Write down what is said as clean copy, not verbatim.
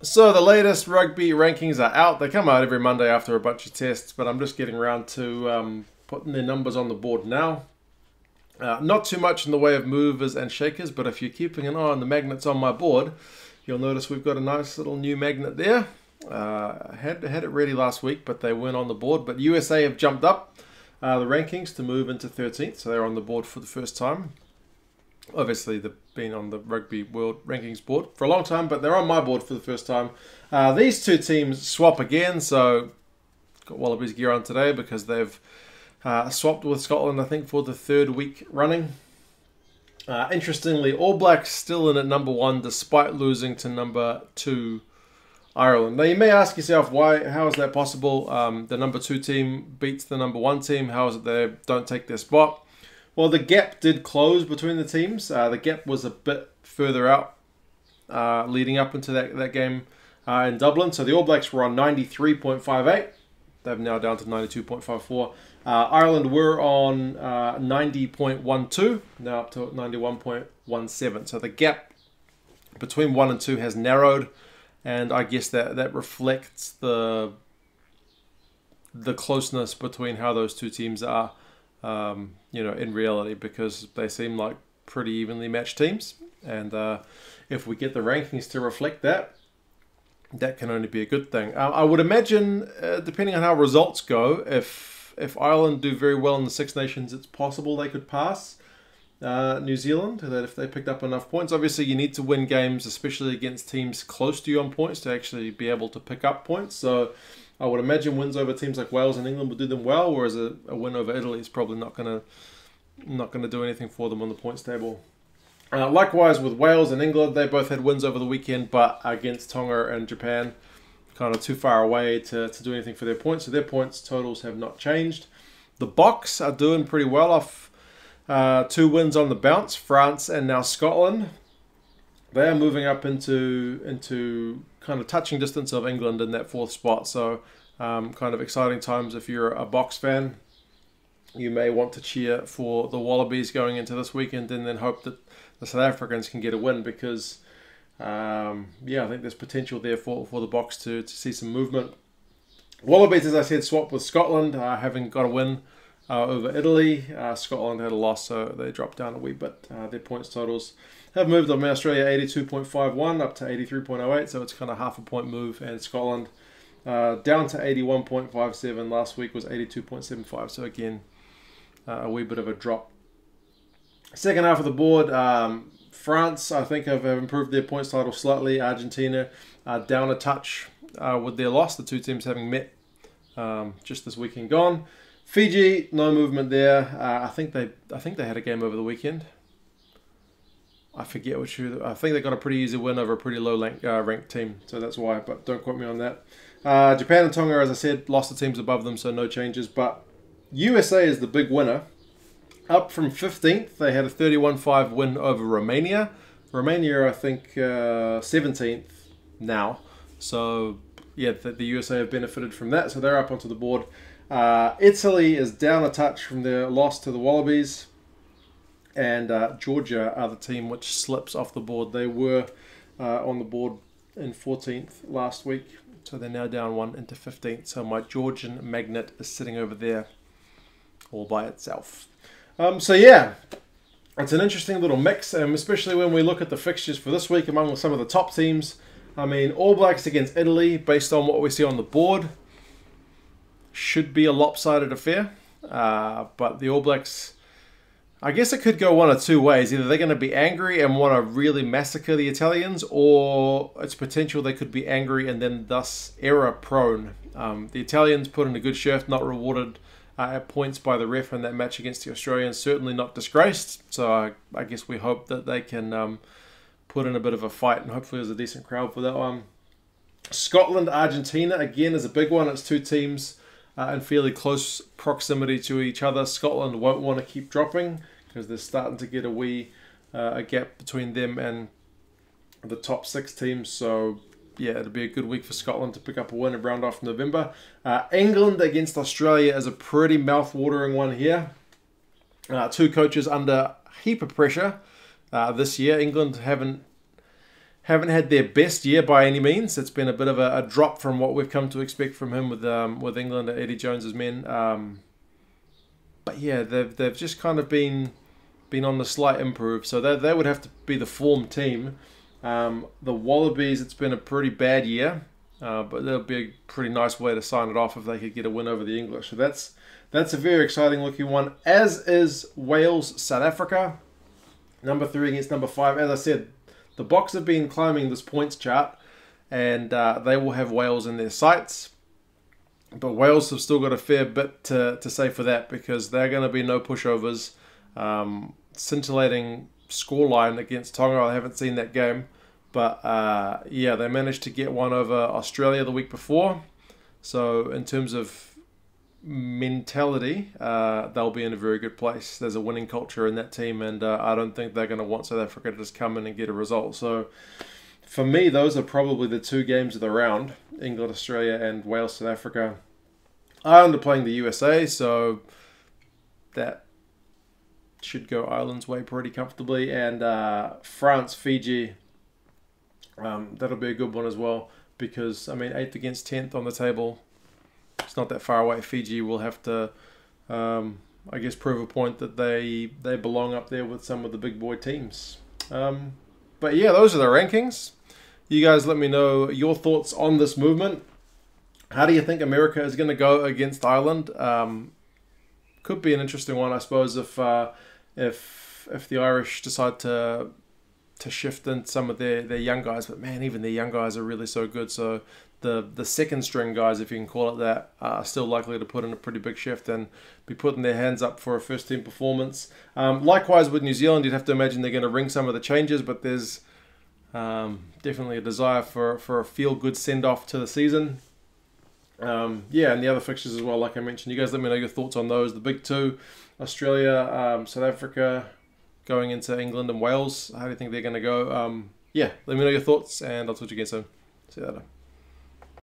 So the latest rugby rankings are out. They come out every Monday after a bunch of tests, but I'm just getting around to putting their numbers on the board now. Not too much in the way of movers and shakers, but if you're keeping an eye on the magnets on my board, you'll notice we've got a nice little new magnet there. Had it ready last week, but they weren't on the board. But USA have jumped up the rankings to move into 13th, so they're on the board for the first time. Obviously, they've been on the Rugby World Rankings board for a long time, but they're on my board for the first time. These two teams swap again, so got Wallabies gear on today because they've swapped with Scotland, I think, for the third week running. Interestingly, All Blacks still in at number 1 despite losing to number 2 Ireland. Now, you may ask yourself, how is that possible? The number 2 team beats the number 1 team. How is it they don't take their spot? Well, the gap did close between the teams. The gap was a bit further out leading up into that game in Dublin. So the All Blacks were on 93.58. They're now down to 92.54. Ireland were on 90.12, now up to 91.17. So the gap between 1 and 2 has narrowed, and I guess that reflects the closeness between how those two teams are. In reality, because they seem like pretty evenly matched teams, and if we get the rankings to reflect that, that can only be a good thing. I would imagine, depending on how results go, if Ireland do very well in the Six Nations, it's possible they could pass New Zealand, that if they picked up enough points. Obviously, you need to win games, especially against teams close to you on points, to actually be able to pick up points. So I would imagine wins over teams like Wales and England would do them well, whereas a win over Italy is probably not going to do anything for them on the points table. Likewise with Wales and England, they both had wins over the weekend, but against Tonga and Japan, kind of too far away to do anything for their points. So their points totals have not changed. The Boks are doing pretty well off 2 wins on the bounce, France and now Scotland. They are moving up into kind of touching distance of England in that 4th spot. So kind of exciting times if you're a Boks fan. You may want to cheer for the Wallabies going into this weekend and then hope that the South Africans can get a win, because I think there's potential there for the Boks to see some movement. Wallabies, as I said, swapped with Scotland, having got a win over Italy. Scotland had a loss, so they dropped down a wee bit. Their points totals have moved on Australia 82.51 up to 83.08, so it's kind of half a point move, and Scotland down to 81.57. Last week was 82.75, so again, a wee bit of a drop. Second half of the board, France, I think, have improved their points total slightly. Argentina down a touch with their loss, the two teams having met just this weekend gone. Fiji, no movement there. I think they had a game over the weekend. I forget which. I think they got a pretty easy win over a pretty low ranked team, so that's why. But don't quote me on that. Japan and Tonga, as I said, lost the teams above them, so no changes. But USA is the big winner. Up from 15th, they had a 31-5 win over Romania. Romania, I think, 17th now. So yeah, the USA have benefited from that, so they're up onto the board. Italy is down a touch from their loss to the Wallabies, and Georgia are the team which slips off the board. They were on the board in 14th last week, so they're now down 1 into 15th. So my Georgian magnet is sitting over there all by itself. So yeah, it's an interesting little mix, especially when we look at the fixtures for this week among some of the top teams. I mean, All Blacks against Italy, based on what we see on the board, should be a lopsided affair. But the All Blacks, I guess it could go one of two ways. Either they're going to be angry and want to really massacre the Italians, or it's potential they could be angry and then thus error prone. The Italians put in a good shift, not rewarded at points by the ref in that match against the Australians, certainly not disgraced. So I guess we hope that they can put in a bit of a fight, and hopefully there's a decent crowd for that one. Scotland, Argentina, again, is a big one. It's two teams in fairly close proximity to each other. Scotland won't want to keep dropping because they're starting to get a gap between them and the top 6 teams. So yeah, it'll be a good week for Scotland to pick up a win and round off November. England against Australia is a pretty mouth-watering one here. Two coaches under a heap of pressure this year. England haven't haven't had their best year by any means. It's been a bit of a drop from what we've come to expect from him with England and Eddie Jones's men. But yeah, they've just kind of been on the slight improve. So they would have to be the form team. The Wallabies, it's been a pretty bad year, but that'll be a pretty nice way to sign it off if they could get a win over the English. So that's a very exciting looking one, as is Wales, South Africa. Number 3 against number 5. As I said, the Boks have been climbing this points chart, and they will have Wales in their sights. But Wales have still got a fair bit to say for that, because they're going to be no pushovers. Scintillating scoreline against Tonga. I haven't seen that game. But yeah, they managed to get one over Australia the week before. So in terms of mentality, they'll be in a very good place. There's a winning culture in that team, and I don't think they're going to want South Africa to just come in and get a result. So for me, those are probably the 2 games of the round: England, Australia, and Wales, South Africa. Ireland are playing the USA, so that should go Ireland's way pretty comfortably. And France, Fiji, that'll be a good one as well, because, I mean, 8th against 10th on the table, it's not that far away. Fiji will have to, I guess, prove a point that they belong up there with some of the big boy teams. But yeah, those are the rankings. You guys let me know your thoughts on this movement. How do you think America is going to go against Ireland? Could be an interesting one, I suppose, if the Irish decide to shift in some of their young guys. But man, even their young guys are really so good. So the second string guys, if you can call it that, are still likely to put in a pretty big shift and be putting their hands up for a first team performance. Likewise with New Zealand, you'd have to imagine they're going to ring some of the changes, but there's definitely a desire for a feel good send off to the season. Yeah, and the other fixtures as well, like I mentioned. You guys let me know your thoughts on those. The big 2, Australia, South Africa, going into England and Wales. How do you think they're going to go? Yeah, let me know your thoughts, and I'll talk to you again soon. See you later.